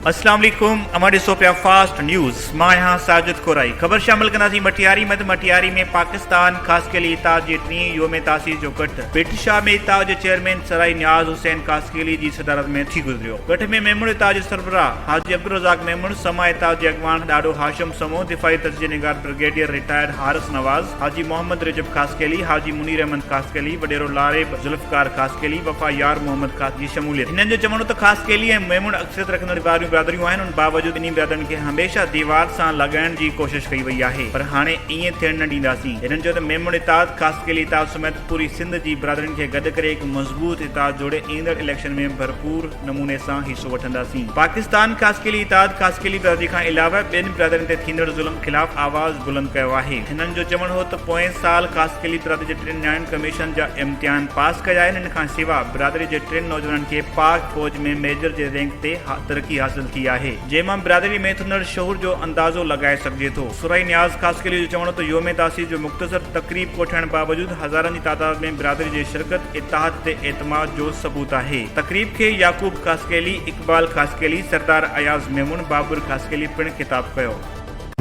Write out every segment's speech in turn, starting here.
अस्सलाम वालेकुम। हमारे सोपिया फास्ट न्यूज़ मां यहाँ साजिद कोराई खबर शामिल कंदासीं मटियारी मत मटियारी में पाकिस्तान ख़ास के लिए इताद जे टीं योम तासीस जो गठ पिट शाह में इताद जे चेयरमैन सराई नियाज़ हुसैन कासकेली जी सदारत में थी गुज़रियो। गठ में मेमुण इताद जे सरबराह हाजी अब्दुल रज़ाक मेमुण, समा इताद जे अॻवान ॾाढो हाशिम समो, दिफ़ाई तर्जे निगार ब्रिगेडियर रिटायर्ड हारिस नवाज़, हाजी मोहम्मद रजब कासकेली, हाजी मुनीर अहमद कासकेली, वडेरो लारेब जुल्फ़कार कासकेली, वफ़ा यार मोहम्मद कास जी शमूलियत। हिननि जो चवणो त कासकेली ऐं मेमुण अक्सरियत रखंदड़ बिरादरियूं आहिनि, उन बावजूद इन बिरादरनि खे हमेशा दीवार सां लॻाइण जी कोशिश कई वई आहे, पर हाणे ईअं थियण न ॾींदासीं। हिननि जो त मेमुण इताद कासकेली इताद समेत पूरी सिंध जी बिरादरियुनि खे गॾु करे हिकु मज़बूत इताद जोड़े ईंदड़ इलेक्शन में भरपूर नमूने सां हिसो वठंदासीं। पाकिस्तान कासकेली इताद कासकेली बिरादरी खां अलावा ॿियनि बिरादरियुनि ते थींदड़ ज़ुल्म ख़िलाफ़ आवाज़ बुलंद कयो आहे। हिननि जो चवणु हो त पोएं साल कासकेली बिरादरी जे 3 न्यायिन कमीशन जा इम्तिहान पास कया आहिनि। हिन खां सवाइ बिरादरी जे 3 नौजवाननि खे पाक फौज में मेजर जे रैंक ते तरक्की हासिल थी आहे, जंहिंमां बिरादरी में थींदड़ शौर जो अंदाज़ो लॻाए सघिजे थो। सुराई नियाज़ कासकेली जो चवणो त योम तासीस जो मुख़्तसर तक़रीब को थियण बावजूद हज़ारनि जी तादाद में बिरादरी जी शिरकत इत्तेहाद ते एतमाद जो सबूत आहे। तक़रीब खे याकूब कासकेली, इक़बाल कासकेली, सरदार अयाज़ मेमुन, बाबुर कासकेली पिण ख़िताब कयो।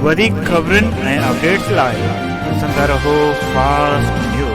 वधीक ख़बरुनि ऐं अपडेट्स लाइ ॾिसंदा रहो फास्ट न्यूज़।